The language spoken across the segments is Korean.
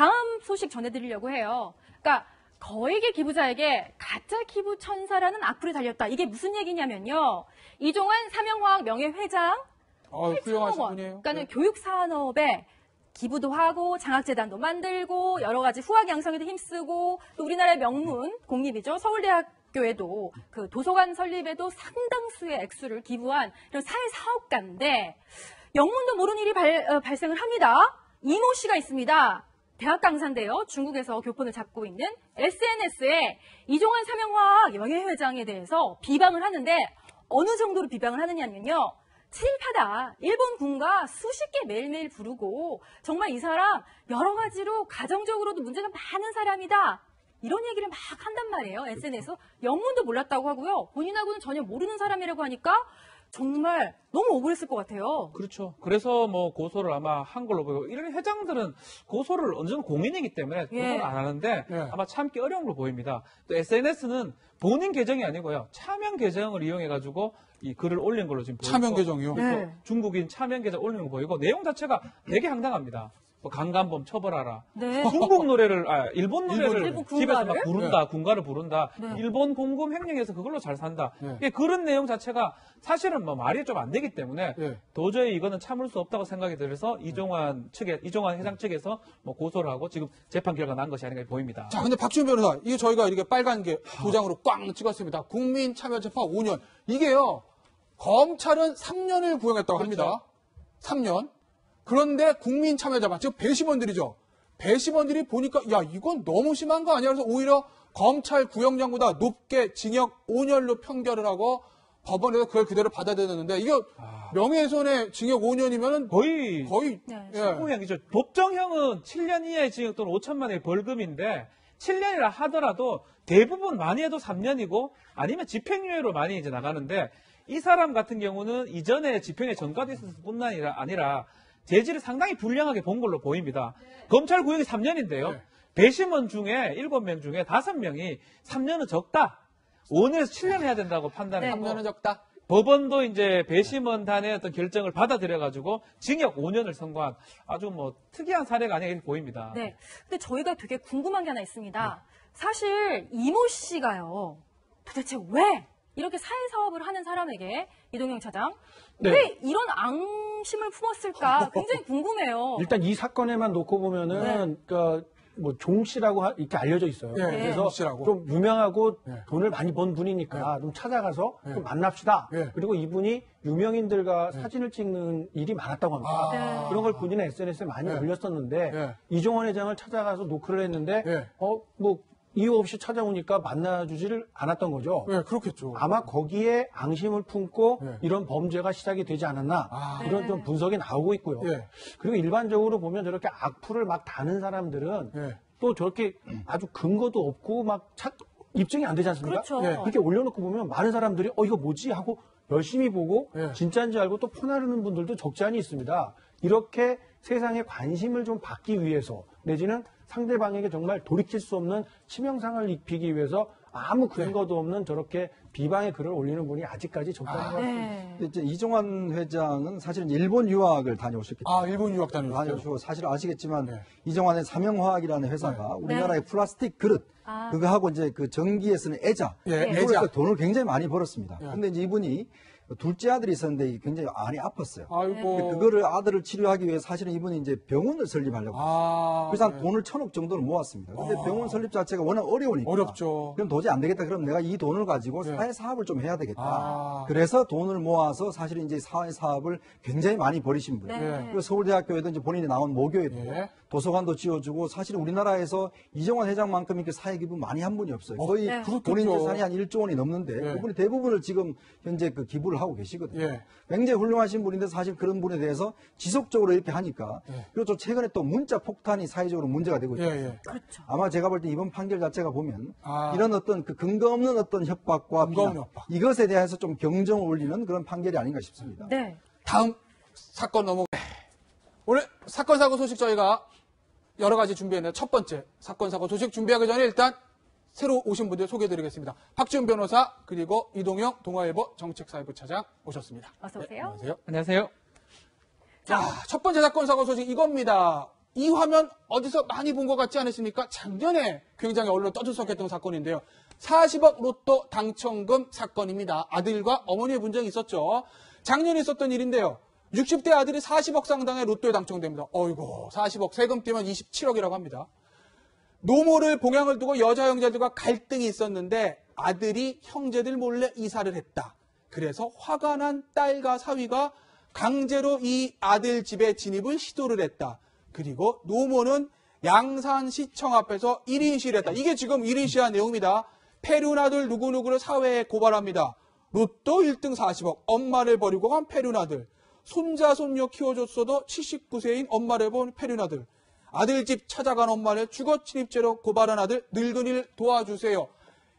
다음 소식 전해드리려고 해요. 그러니까 거액의 기부자에게 가짜 기부 천사라는 악플이 달렸다. 이게 무슨 얘기냐면요. 이종환 삼영화학 명예회장 훌륭하신 분이에요. 그러니까는 교육산업에 기부도 하고 장학재단도 만들고 여러 가지 후학 양성에도 힘쓰고 또 우리나라의 명문 공립이죠. 서울대학교에도 그 도서관 설립에도 상당수의 액수를 기부한 이런 사회사업가인데 영문도 모르는 일이 발생을 합니다. 이모 씨가 있습니다. 대학 강사인데요. 중국에서 교폰을 잡고 있는 SNS에 이종환 삼영화학 명예회장에 대해서 비방을 하는데 어느 정도로 비방을 하느냐면요. 친일파다. 일본 군가 수십 개 매일매일 부르고 정말 이 사람 여러 가지로 가정적으로도 문제가 많은 사람이다. 이런 얘기를 막 한단 말이에요. SNS에서. 영문도 몰랐다고 하고요. 본인하고는 전혀 모르는 사람이라고 하니까 정말 너무 억울했을 것 같아요. 그렇죠. 그래서 뭐 고소를 아마 한 걸로 보이고 이런 회장들은 고소를 어느 정도 공인이기 때문에 고소를 안 하는데 아마 참기 어려운 걸로 보입니다. 또 SNS는 본인 계정이 아니고요. 차명 계정을 이용해가지고 이 글을 올린 걸로 지금 보이고 차명 계정이요? 네. 중국인 차명 계정 올린 거 보이고 내용 자체가 되게 황당합니다. 뭐 강간범 처벌하라. 네. 중국 노래를, 일본 노래를 일본 집에서 막 군가를? 부른다, 군가를 부른다. 네. 일본 공금 횡령해서 그걸로 잘 산다. 그런 내용 자체가 사실은 뭐 말이 좀 안 되기 때문에 도저히 이거는 참을 수 없다고 생각이 들어서 이종환 회장 측에서 뭐 고소를 하고 지금 재판 결과 난 것이 아닌가 보입니다. 자, 근데 박지훈 변호사, 이게 저희가 이렇게 빨간 게 도장으로 꽝 찍었습니다. 국민참여재판 5년. 이게요, 검찰은 3년을 구형했다고 합니다. 3년. 그런데 국민참여재판, 즉 배심원들이죠. 배심원들이 보니까 야 이건 너무 심한 거 아니야? 그래서 오히려 검찰 구형량보다 높게 징역 5년로 판결을 하고 법원에서 그걸 그대로 받아들였는데 이게 명예훼손의 징역 5년이면은 거의 네. 무형이죠. 법정형은 7년 이하의 징역 또는 5천만 원의 벌금인데 7년이라 하더라도 대부분 많이 해도 3년이고 아니면 집행유예로 많이 이제 나가는데 이 사람 같은 경우는 이전에 집행에 전가돼 있었을 뿐만 아니라 재질을 상당히 불량하게 본 걸로 보입니다. 검찰 구형이 3년인데요. 배심원 중에 7명 중에 5명이 3년은 적다. 5년에서 7년 해야 된다고 판단했고 3년은 적다. 법원도 이제 배심원단의 어떤 결정을 받아들여가지고 징역 5년을 선고한 아주 뭐 특이한 사례가 아니라 이렇게 보입니다. 네. 근데 저희가 되게 궁금한 게 하나 있습니다. 사실 이모 씨가요. 도대체 왜 이렇게 사회사업을 하는 사람에게 이동영 차장 왜 이런 앙심을 품었을까 굉장히 궁금해요. 일단 이 사건에만 놓고 보면은 그러니까 뭐 종 씨라고 이렇게 알려져 있어요. 그래서 좀 유명하고 돈을 많이 번 분이니까 좀 찾아가서 좀 만납시다. 그리고 이분이 유명인들과 사진을 찍는 일이 많았다고 합니다. 그런 걸 본인의 SNS에 많이 올렸었는데 이종환 회장을 찾아가서 노크를 했는데 뭐 이유 없이 찾아오니까 만나주지를 않았던 거죠. 네, 그렇겠죠. 아마 거기에 앙심을 품고 이런 범죄가 시작이 되지 않았나 이런 좀 분석이 나오고 있고요. 그리고 일반적으로 보면 저렇게 악플을 막 다는 사람들은 또 저렇게 아주 근거도 없고 막 입증이 안 되지 않습니까? 그렇죠. 그렇게 올려놓고 보면 많은 사람들이 이거 뭐지 하고 열심히 보고 진짜인지 알고 또 퍼나르는 분들도 적지 않이 있습니다. 이렇게 세상에 관심을 좀 받기 위해서 내지는 상대방에게 정말 돌이킬 수 없는 치명상을 입히기 위해서 아무 근거도 없는 저렇게 비방의 글을 올리는 분이 아직까지 적다는 것 같습니다. 이제 이종환 회장은 사실은 일본 유학을 다녀오셨기 때문에 일본 유학 다녀오셨고 사실 아시겠지만 이종환의 삼영화학이라는 회사가 우리나라의 플라스틱 그릇 그거 하고 이제 그 전기에 쓰는 애자 이걸로 돈을 굉장히 많이 벌었습니다. 근데 이제 이분이 둘째 아들이 있었는데 굉장히 많이 아팠어요. 그거를 아들을 치료하기 위해 사실은 이분이 이제 병원을 설립하려고 했어요. 그래서 한 돈을 1,000억 정도를 모았습니다. 근데 병원 설립 자체가 워낙 어려우니까. 어렵죠. 그럼 도저히 안 되겠다. 그럼 내가 이 돈을 가지고 사회 사업을 좀 해야 되겠다. 그래서 돈을 모아서 사실 이제 사회 사업을 굉장히 많이 벌이신 분이에요. 그리고 서울대학교에도 이제 본인이 나온 모교에도 도서관도 지어주고 사실 우리나라에서 이종환 회장만큼 이렇게 사회 기부 많이 한 분이 없어요. 거의 본인 재산이 한 1조 원이 넘는데 그분이 대부분을 지금 현재 그 기부를 하고 계시거든요. 굉장히 훌륭하신 분인데 사실 그런 분에 대해서 지속적으로 이렇게 하니까 그리고 또 최근에 또 문자 폭탄이 사회적으로 문제가 되고 있어요. 그렇죠. 아마 제가 볼 때 이번 판결 자체가 보면 이런 어떤 그 근거 없는 어떤 협박과 비난 이것에 대해서 좀 경종을 울리는 그런 판결이 아닌가 싶습니다. 네. 다음 사건 오늘 사건 사고 소식 저희가 여러 가지 준비했는데 첫 번째 사건 사고 소식 준비하기 전에 일단 새로 오신 분들 소개해드리겠습니다. 박지훈 변호사 그리고 이동영 동아일보 정책사회부 차장 오셨습니다. 어서 오세요. 안녕하세요. 안녕하세요. 자, 첫 번째 사건 사고 소식 이겁니다. 이 화면 어디서 많이 본 것 같지 않으십니까? 작년에 굉장히 언론에 떠들썩했던 사건인데요. 40억 로또 당첨금 사건입니다. 아들과 어머니의 분쟁이 있었죠. 작년에 있었던 일인데요. 60대 아들이 40억 상당의 로또에 당첨됩니다. 어이고 40억 세금 떼면 27억이라고 합니다. 노모를 봉양을 두고 여자 형제들과 갈등이 있었는데 아들이 형제들 몰래 이사를 했다. 그래서 화가 난 딸과 사위가 강제로 이 아들 집에 진입을 시도를 했다. 그리고 노모는 양산시청 앞에서 1인 시위를 했다. 이게 지금 1인 시위한 내용입니다. 페륜아들 누구누구를 사회에 고발합니다. 로또 1등 40억, 엄마를 버리고 간 페륜아들. 손자, 손녀 키워줬어도 79세인 엄마를 본 페륜아들. 아들 집 찾아간 엄마를 주거침입죄로 고발한 아들, 늙은이를 도와주세요.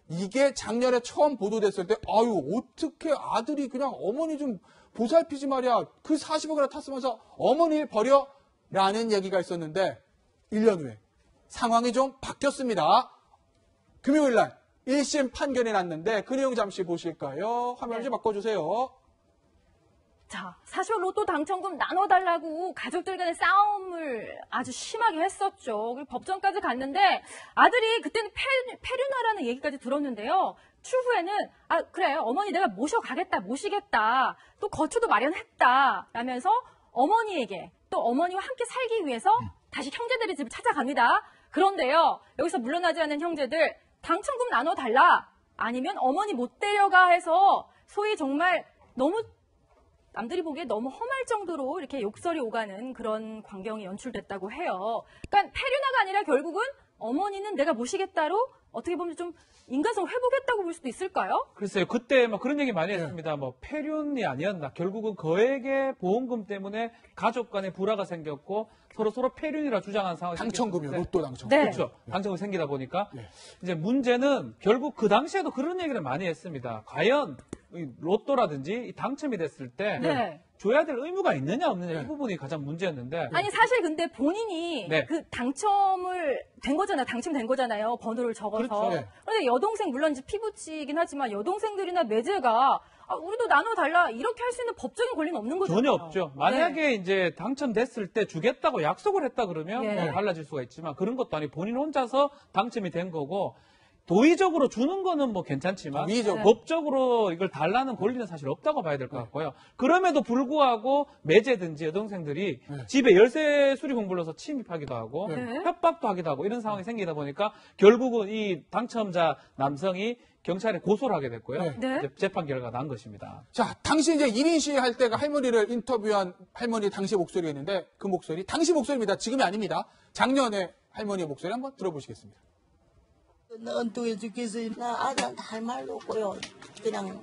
이게 작년에 처음 보도됐을 때, 아유, 어떻게 아들이 그냥 어머니 좀 보살피지 말이야. 그 40억이나 탔으면서 어머니를 버려? 라는 얘기가 있었는데, 1년 후에 상황이 좀 바뀌었습니다. 금요일 날 1심 판결이 났는데, 그 내용 잠시 보실까요? 화면 좀 바꿔주세요. 자, 사실 로또 당첨금 나눠달라고 가족들 간의 싸움을 아주 심하게 했었죠. 그리고 법정까지 갔는데 아들이 그때는 페륜아라는 얘기까지 들었는데요. 추후에는 아 그래 어머니 내가 모시겠다. 또 거처도 마련했다. 라면서 어머니에게 또 어머니와 함께 살기 위해서 다시 형제들의 집을 찾아갑니다. 그런데요. 여기서 물러나지 않는 형제들 당첨금 나눠달라. 아니면 어머니 못 데려가 해서 소위 정말 너무 남들이 보기에 너무 험할 정도로 이렇게 욕설이 오가는 그런 광경이 연출됐다고 해요. 그러니까 페륜아가 아니라 결국은 어머니는 내가 모시겠다로 어떻게 보면 좀 인간성 회복했다고 볼 수도 있을까요? 글쎄요. 그때 막 그런 얘기 많이 했습니다. 뭐 페륜이 아니었나. 결국은 거액의 보험금 때문에 가족 간에 불화가 생겼고 서로 페륜이라 주장한 상황이 당첨금이요. 로또 당첨. 네. 그렇죠. 당첨금이 생기다 보니까 이제 문제는 결국 그 당시에도 그런 얘기를 많이 했습니다. 과연 이 로또라든지 이 당첨이 됐을 때 네. 줘야 될 의무가 있느냐 없느냐 이 부분이 가장 문제였는데 아니 사실 근데 본인이 네. 그 당첨된 거잖아요. 번호를 적어서. 그렇죠. 네. 그런데 여동생 물론 이제 피부치긴 하지만 여동생들이나 매제가 아, 우리도 나눠달라 이렇게 할 수 있는 법적인 권리는 없는 거죠. 전혀 없죠. 만약에 이제 당첨됐을 때 주겠다고 약속을 했다 그러면 예. 뭐 달라질 수가 있지만 그런 것도 아니고 본인 혼자서 당첨이 된 거고 도의적으로 주는 거는 뭐 괜찮지만 법적으로 이걸 달라는 권리는 사실 없다고 봐야 될 것 같고요. 그럼에도 불구하고 매제든지 여동생들이 집에 열쇠 수리공 불러서 침입하기도 하고 협박도 하기도 하고 이런 상황이 생기다 보니까 결국은 이 당첨자 남성이 경찰에 고소를 하게 됐고요. 이제 재판 결과가 난 것입니다. 자, 당시 이제 1인 시위 할 때가 할머니를 인터뷰한 할머니 당시 목소리가 있는데 그 목소리, 당시 목소리입니다. 지금이 아닙니다. 작년에 할머니의 목소리 한번 들어보시겠습니다. 엉뚱해 죽겠어. 나 아들한테 할 말도 없고요. 그냥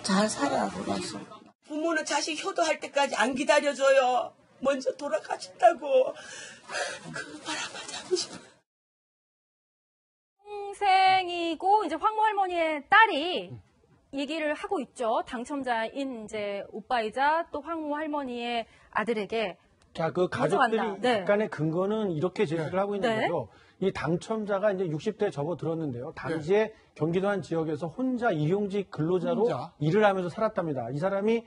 잘 살아 그랬어. 부모는 자식 효도할 때까지 안 기다려줘요. 먼저 돌아가신다고. 그 바람을 잡고 싶어. 동생이고 이제 황모 할머니의 딸이 얘기를 하고 있죠. 당첨자인 이제 오빠이자 또 황모 할머니의 아들에게. 자, 그 가족들이 네. 약간의 근거는 이렇게 제시를 하고 있는 거죠. 이 당첨자가 이제 60대에 접어들었는데요. 당시에 경기도 한 지역에서 혼자 일용직 근로자로 일을 하면서 살았답니다. 이 사람이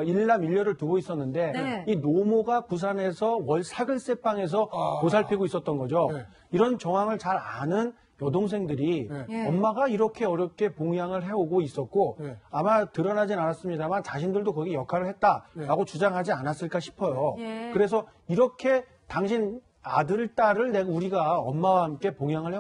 일남 일녀를 두고 있었는데 이 노모가 부산에서 월 사글세방에서 보살피고 있었던 거죠. 이런 정황을 잘 아는 여동생들이 엄마가 이렇게 어렵게 봉양을 해오고 있었고 아마 드러나진 않았습니다만 자신들도 거기 역할을 했다라고 주장하지 않았을까 싶어요. 그래서 이렇게 당신 아들, 딸을 우리가 엄마와 함께 봉양을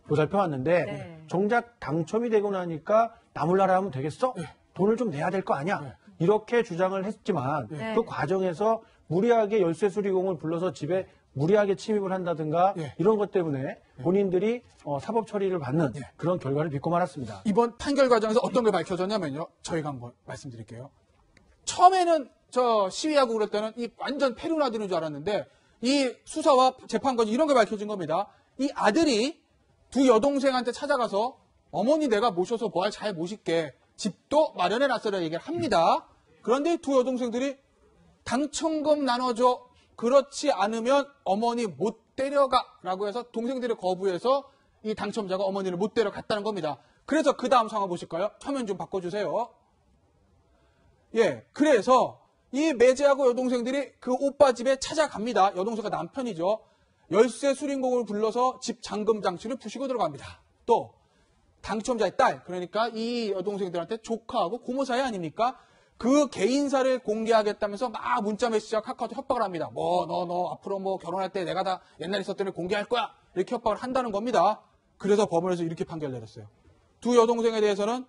보살펴왔는데 정작 당첨이 되고 나니까 나 몰라라 하면 되겠어? 돈을 좀 내야 될 거 아니야? 이렇게 주장을 했지만 그 과정에서 무리하게 열쇠 수리공을 불러서 집에 무리하게 침입을 한다든가 이런 것 때문에 본인들이 사법 처리를 받는 그런 결과를 빚고 말았습니다. 이번 판결 과정에서 어떤 게 밝혀졌냐면요. 저희가 한번 말씀드릴게요. 처음에는 저 시위하고 그럴 때는 이 완전 페륜아들인 줄 알았는데 이 수사와 재판 과정 이런 게 밝혀진 겁니다. 이 아들이 두 여동생한테 찾아가서 어머니 내가 모셔서 뭐 잘 모실게. 집도 마련해놨어라 얘기를 합니다. 그런데 두 여동생들이 당첨금 나눠줘. 그렇지 않으면 어머니 못 데려가라고 해서 동생들이 거부해서 이 당첨자가 어머니를 못 데려갔다는 겁니다. 그래서 그 다음 상황 보실까요? 화면 좀 바꿔주세요. 예, 그래서 이 매제하고 여동생들이 그 오빠 집에 찾아갑니다. 여동생과 남편이죠. 열쇠 수린공을 불러서 집 잠금 장치를 부시고 들어갑니다. 또 당첨자의 딸, 그러니까 이 여동생들한테 조카하고 고모 사이 아닙니까? 그 개인사를 공개하겠다면서 막 문자 메시지와 카카오톡 협박을 합니다. 너 앞으로 뭐 결혼할 때 내가 다 옛날에 있었던 일 공개할 거야. 이렇게 협박을 한다는 겁니다. 그래서 법원에서 이렇게 판결 내렸어요. 두 여동생에 대해서는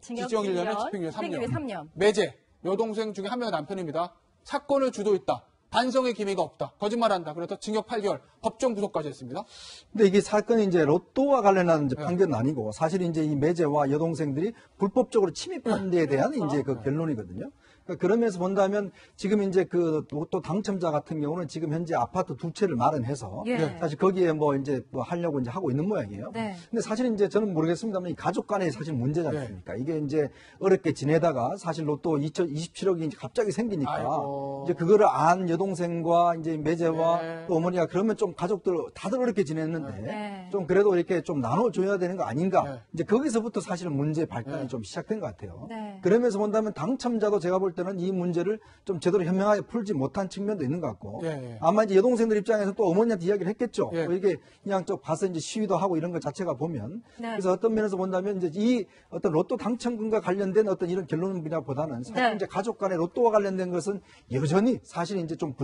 징역 1년에 집행유예 3년. 매제, 여동생 중에 한 명의 남편입니다. 사건을 주도했다. 반성의 기미가 없다. 거짓말한다. 그래서 징역 8개월, 법정 구속까지 했습니다. 근데 이게 사건이 이제 로또와 관련한 판결은 아니고 사실 이제 이 매제와 여동생들이 불법적으로 침입한 데에 대한 이제 그 결론이거든요. 그러니까 그러면서 본다면 지금 이제 그 로또 당첨자 같은 경우는 지금 현재 아파트 2채를 마련해서 사실 거기에 뭐 이제 뭐 하려고 이제 하고 있는 모양이에요. 근데 사실 이제 저는 모르겠습니다만 이 가족 간의 사실 문제지 않습니까? 이게 이제 어렵게 지내다가 사실 로또 27억이 이제 갑자기 생기니까 아이고. 이제 그거를 안 여동생과 이제 매제와 또 어머니가 그러면 좀 가족들 다들 어렵게 지냈는데 좀 그래도 이렇게 좀 나눠줘야 되는 거 아닌가? 이제 거기서부터 사실 문제 발단이 좀 시작된 것 같아요. 그러면서 본다면 당첨자도 제가 볼 때는 이 문제를 좀 제대로 현명하게 풀지 못한 측면도 있는 것 같고 아마 이제 여동생들 입장에서 또 어머니한테 이야기를 했겠죠. 뭐 이게 그냥 좀 가서 이제 시위도 하고 이런 것 자체가 보면 그래서 어떤 면에서 본다면 이제 이 어떤 로또 당첨금과 관련된 어떤 이런 결론이라보다는 사실 이제 가족 간의 로또와 관련된 것은 여전히 사실 이제 좀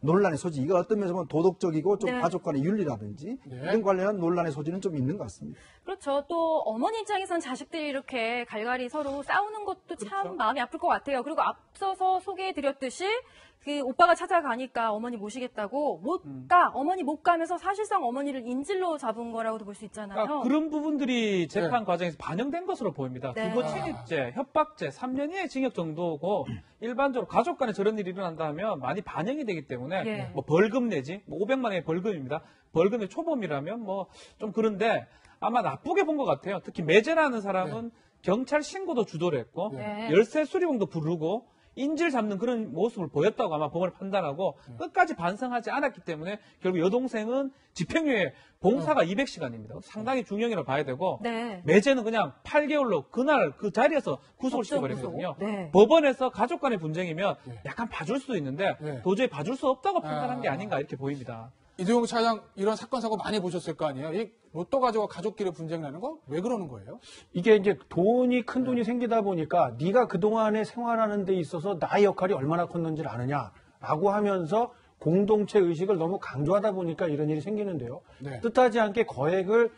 논란의 소지. 이거 어떤 면에서 보면 도덕적이고 좀 가족 간의 윤리라든지 이런 관련한 논란의 소지는 좀 있는 것 같습니다. 그렇죠. 또 어머니 입장에선 자식들이 이렇게 갈갈이 서로 싸우는 것도 참 마음이 아플 것 같아요. 그리고 앞서서 소개해드렸듯이 그 오빠가 찾아가니까 어머니 모시겠다고 못 가. 어머니 못 가면서 사실상 어머니를 인질로 잡은 거라고도 볼 수 있잖아요. 그러니까 그런 부분들이 재판 과정에서 반영된 것으로 보입니다. 부고 침입죄, 협박죄 3년 이하의 징역 정도고 일반적으로 가족 간에 저런 일이 일어난다 하면 많이 반영이 되기 때문에 뭐 벌금 내지 뭐 500만 원의 벌금입니다. 벌금의 초범이라면 뭐 좀 그런데 아마 나쁘게 본 것 같아요. 특히 매제라는 사람은 경찰 신고도 주도를 했고 열쇠 수리공도 부르고 인질 잡는 그런 모습을 보였다고 아마 법원이 판단하고 끝까지 반성하지 않았기 때문에 결국 여동생은 집행유예 봉사가 200시간입니다. 상당히 중형이라고 봐야 되고 매제는 그냥 8개월로 그날 그 자리에서 구속을 시켜버렸거든요. 법원에서 가족 간의 분쟁이면 약간 봐줄 수도 있는데 도저히 봐줄 수 없다고 판단한 게 아닌가 이렇게 보입니다. 이동욱 차장 이런 사건 사고 많이 보셨을 거 아니에요? 이 로또 가지고 가족끼리 분쟁 나는 거 왜 그러는 거예요? 이게 이제 큰 돈이 생기다 보니까 네가 그동안에 생활하는 데 있어서 나의 역할이 얼마나 컸는지를 아느냐라고 하면서 공동체 의식을 너무 강조하다 보니까 이런 일이 생기는데요. 뜻하지 않게 거액을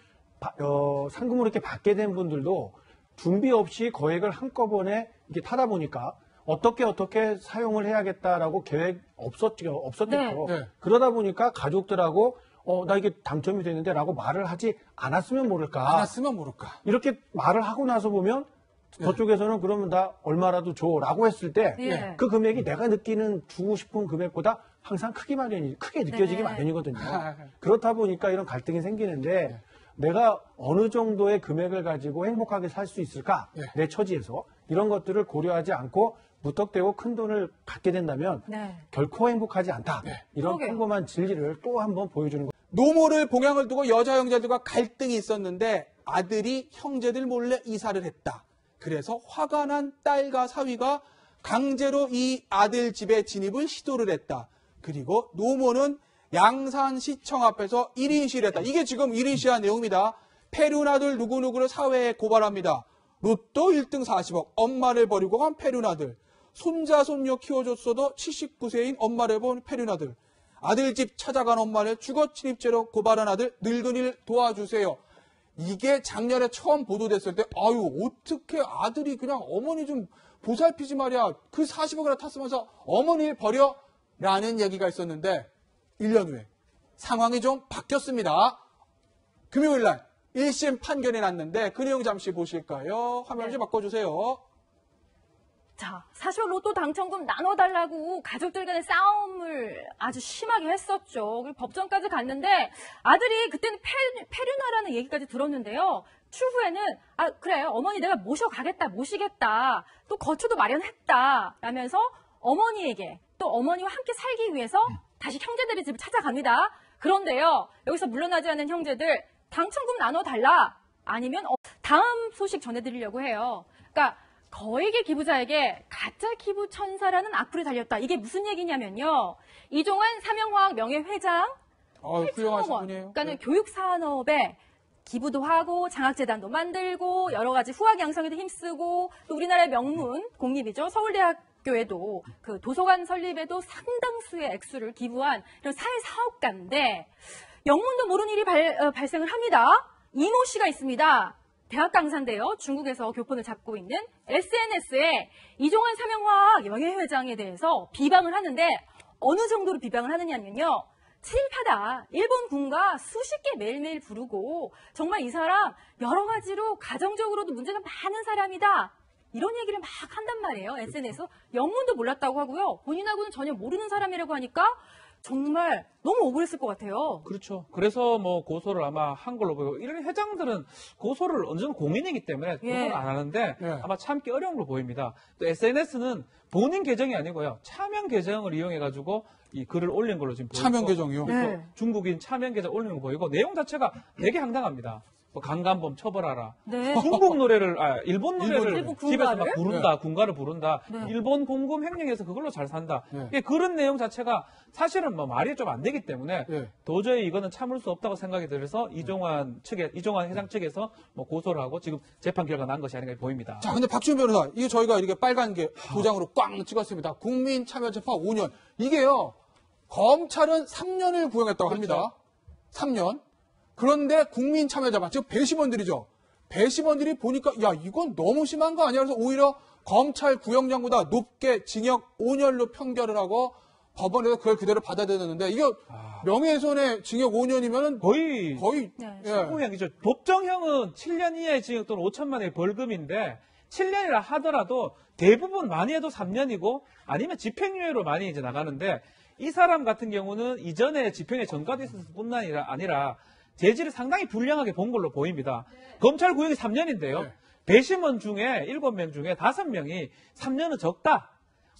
상금으로 이렇게 받게 된 분들도 준비 없이 거액을 한꺼번에 이렇게 타다 보니까 어떻게 사용을 해야겠다라고 계획 없었겠죠. 그러다 보니까 가족들하고 나 이게 당첨이 됐는데 라고 말을 하지 않았으면 모를까. 이렇게 말을 하고 나서 보면 저쪽에서는 그러면 나 얼마라도 줘라고 했을 때 그 금액이 내가 주고 싶은 금액보다 항상 크게 느껴지기 마련이거든요. 그렇다 보니까 이런 갈등이 생기는데 내가 어느 정도의 금액을 가지고 행복하게 살 수 있을까? 내 처지에서 이런 것들을 고려하지 않고 무턱대고 큰 돈을 갖게 된다면 결코 행복하지 않다. 이런 평범한 진리를 또 한번 보여주는 거죠. 노모를 봉양을 두고 여자 형제들과 갈등이 있었는데 아들이 형제들 몰래 이사를 했다. 그래서 화가 난 딸과 사위가 강제로 이 아들 집에 진입을 시도를 했다. 그리고 노모는 양산시청 앞에서 1인 시위를 했다. 이게 지금 1인 시위한 내용입니다. 페륜아들 누구누구를 사회에 고발합니다. 로또 1등 40억, 엄마를 버리고 간 페륜아들. 손자, 손녀 키워줬어도 79세인 엄마를 본 페륜아들. 아들 집 찾아간 엄마를 주거 침입죄로 고발한 아들, 늙은이를 도와주세요. 이게 작년에 처음 보도됐을 때, 어떻게 아들이 그냥 어머니 좀 보살피지 말이야. 그 40억이나 탔으면서 어머니를 버려? 라는 얘기가 있었는데, 1년 후에 상황이 좀 바뀌었습니다. 금요일 날 1심 판결이 났는데 그 내용 잠시 보실까요? 화면 좀 바꿔주세요. 자, 사실 로또 당첨금 나눠달라고 가족들 간의 싸움을 아주 심하게 했었죠. 그리고 법정까지 갔는데 아들이 그때는 페륜아라는 얘기까지 들었는데요. 추후에는 그래 어머니 내가 모시겠다. 또 거처도 마련했다. 라면서 어머니에게 또 어머니와 함께 살기 위해서 다시 형제들의 집을 찾아갑니다. 그런데요. 여기서 물러나지 않는 형제들 당첨금 나눠달라. 아니면 다음 소식 전해드리려고 해요. 그러니까 거액의 기부자에게 가짜 기부 천사라는 악플이 달렸다. 이게 무슨 얘기냐면요. 이종환 삼영화학 명예회장 훌륭하신 분이에요. 그러니까는 교육 산업에 기부도 하고 장학재단도 만들고 여러 가지 후학 양성에도 힘쓰고 또 우리나라의 명문 공립이죠. 서울대학교에도 그 도서관 설립에도 상당수의 액수를 기부한 이런 사회사업가인데 영문도 모르는 일이 발생을 합니다. 이모 씨가 있습니다. 대학 강사인데요. 중국에서 교폰을 잡고 있는 SNS에 이종환 삼영화학 명예회장에 대해서 비방을 하는데 어느 정도로 비방을 하느냐면요. 친일파다. 일본 군가 수십 개 매일매일 부르고 정말 이 사람 여러 가지로 가정적으로도 문제가 많은 사람이다. 이런 얘기를 막 한단 말이에요. SNS에서. 영문도 몰랐다고 하고요. 본인하고는 전혀 모르는 사람이라고 하니까 정말 너무 억울했을 것 같아요. 그렇죠. 그래서 뭐 고소를 아마 한 걸로 보이고 이런 회장들은 고소를 어느 정도 공인이기 때문에 고소를 안 하는데 아마 참기 어려운 걸로 보입니다. 또 SNS는 본인 계정이 아니고요. 차명 계정을 이용해가지고 이 글을 올린 걸로 지금 보이고 차명 계정이요? 네. 중국인 차명 계정 올리는 거 보이고 내용 자체가 되게 황당합니다. 뭐 강간범 처벌하라. 네. 중국 노래를, 일본 노래를 일본 집에서 막 군가를? 부른다, 군가를 부른다. 네. 일본 공금 횡령해서 그걸로 잘 산다. 네. 그런 내용 자체가 사실은 뭐 말이 좀 안 되기 때문에 네. 도저히 이거는 참을 수 없다고 생각이 들어서 이종환 회장 측에서 뭐 고소를 하고 지금 재판 결과 난 것이 아닌가 보입니다. 자, 근데 박지훈 변호사, 이게 저희가 이렇게 빨간 게 도장으로 꽝 찍었습니다. 국민 참여재판 5년. 이게요, 검찰은 3년을 구형했다고 합니다. 3년. 그런데 국민 참여자반, 즉 배심원들이죠. 배심원들이 보니까 야 이건 너무 심한 거 아니야? 그래서 오히려 검찰 구형량보다 높게 징역 5년로 판결을 하고 법원에서 그걸 그대로 받아들였는데 이게 명예훼손의 징역 5년이면은 거의 네. 신고형이죠. 법정형은 7년 이하의 징역 또는 5천만 원의 벌금인데 7년이라 하더라도 대부분 많이 해도 3년이고 아니면 집행유예로 많이 이제 나가는데 이 사람 같은 경우는 이전에 집행에 전가돼 있었을 뿐만 아니라 재질을 상당히 불량하게 본 걸로 보입니다. 검찰 구형이 3년인데요. 배심원 중에 7명 중에 5명이 3년은 적다.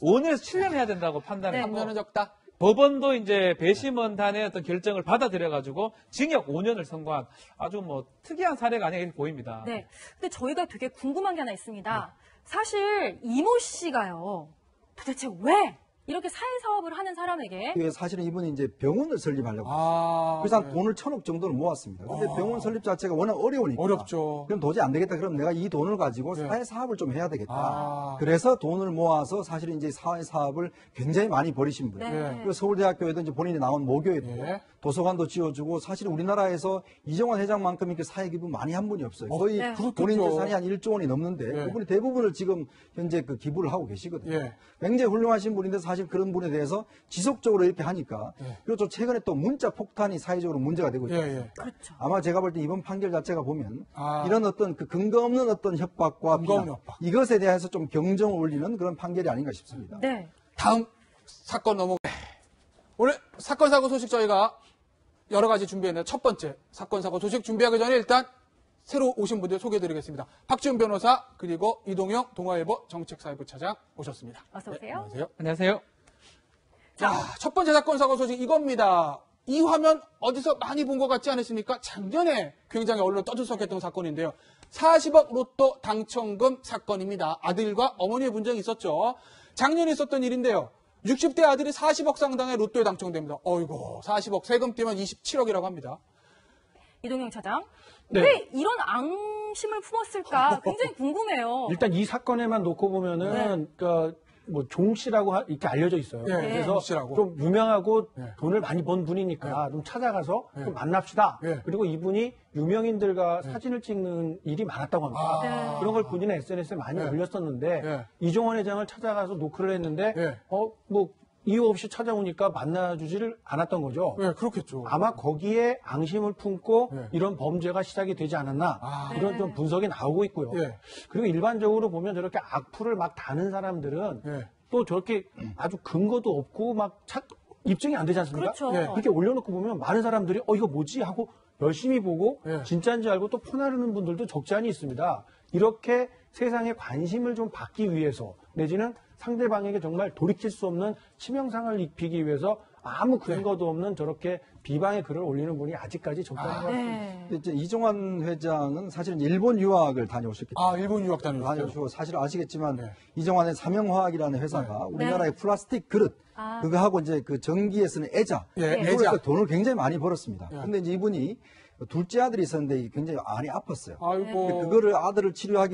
5년에서 7년 해야 된다고 판단했고 3년은 적다. 법원도 이제 배심원단의 어떤 결정을 받아들여가지고 징역 5년을 선고한 아주 뭐 특이한 사례가 아니라 이렇게 보입니다. 네. 근데 저희가 되게 궁금한 게 하나 있습니다. 사실 이모 씨가요. 도대체 왜 이렇게 사회사업을 하는 사람에게 사실은 이분이 이제 병원을 설립하려고 그래서 한 돈을 1,000억 정도를 모았습니다. 근데 병원 설립 자체가 워낙 어려우니까 어렵죠. 그럼 도저히 안 되겠다. 그럼 내가 이 돈을 가지고 사회사업을 좀 해야 되겠다. 그래서 돈을 모아서 사실 이제 사회사업을 굉장히 많이 벌이신 분이에요. 그리고 서울대학교에도 이제 본인이 나온 모교에도 도서관도 지어주고 사실 우리나라에서 이종환 회장만큼 이렇게 사회기부 많이 한 분이 없어요. 거의 본인 재산이 한 1조 원이 넘는데 그분이 대부분을 지금 현재 그 기부를 하고 계시거든요. 굉장히 훌륭하신 분인데 사실 그런 분에 대해서 지속적으로 이렇게 하니까 그리고 또 최근에 또 문자 폭탄이 사회적으로 문제가 되고 있어요. 그렇죠. 아마 제가 볼 때 이번 판결 자체가 보면 이런 어떤 그 근거 없는 어떤 협박과 비난 이것에 대해서 좀 경정을 울리는 그런 판결이 아닌가 싶습니다. 네. 다음 사건 오늘 사건 사고 소식 저희가 여러 가지 준비했는데 첫 번째 사건 사고 소식 준비하기 전에 일단 새로 오신 분들 소개해드리겠습니다. 박지훈 변호사 그리고 이동영 동아일보 정책사회부 차장 오셨습니다. 어서 오세요. 네, 안녕하세요. 안녕하세요. 자, 첫 번째 사건 사고 소식 이겁니다. 이 화면 어디서 많이 본 것 같지 않으십니까? 작년에 굉장히 언론 떠들썩했던 사건인데요. 40억 로또 당첨금 사건입니다. 아들과 어머니의 분쟁이 있었죠. 작년에 있었던 일인데요. 60대 아들이 40억 상당의 로또에 당첨됩니다. 어이구, 40억 세금 떼면 27억이라고 합니다. 이동영 차장. 네. 왜 이런 앙심을 품었을까? 굉장히 궁금해요. 일단 이 사건에만 놓고 보면은 그러니까 뭐 종 씨라고 이렇게 알려져 있어요. 그래서 종 씨라고. 좀 유명하고 돈을 많이 번 분이니까 좀 찾아가서 좀 만납시다. 그리고 이분이 유명인들과 사진을 찍는 일이 많았다고 합니다. 그런 걸 본인의 SNS에 많이 올렸었는데 이종환 회장을 찾아가서 노크를 했는데 뭐 이유 없이 찾아오니까 만나주지를 않았던 거죠. 네, 그렇겠죠. 아마 거기에 앙심을 품고 이런 범죄가 시작이 되지 않았나 이런 좀 분석이 나오고 있고요. 그리고 일반적으로 보면 저렇게 악플을 막 다는 사람들은 또 저렇게 아주 근거도 없고 막 입증이 안 되지 않습니까? 그렇죠. 그렇게 올려놓고 보면 많은 사람들이 이거 뭐지 하고 열심히 보고 진짜인지 알고 또 퍼나르는 분들도 적지 않이 있습니다. 이렇게 세상에 관심을 좀 받기 위해서 내지는 상대방에게 정말 돌이킬 수 없는 치명상을 입히기 위해서 아무 근거도 없는 저렇게 비방의 글을 올리는 분이 아직까지 적다는 것 같습니다. 네. 이제 이종환 회장은 사실은 일본 유학을 다녀오셨기 때문에 일본 유학 다녀오셨죠. 사실 아시겠지만 이종환의 삼형화학이라는 회사가 우리나라의 네. 플라스틱 그릇 그거하고 이제 그 전기에 쓰는 애자 이걸로 돈을 굉장히 많이 벌었습니다. 근데 이제 이분이 둘째 아들이 있었는데 굉장히 많이 아팠어요. 아이고. 그거를 아들을 치료하기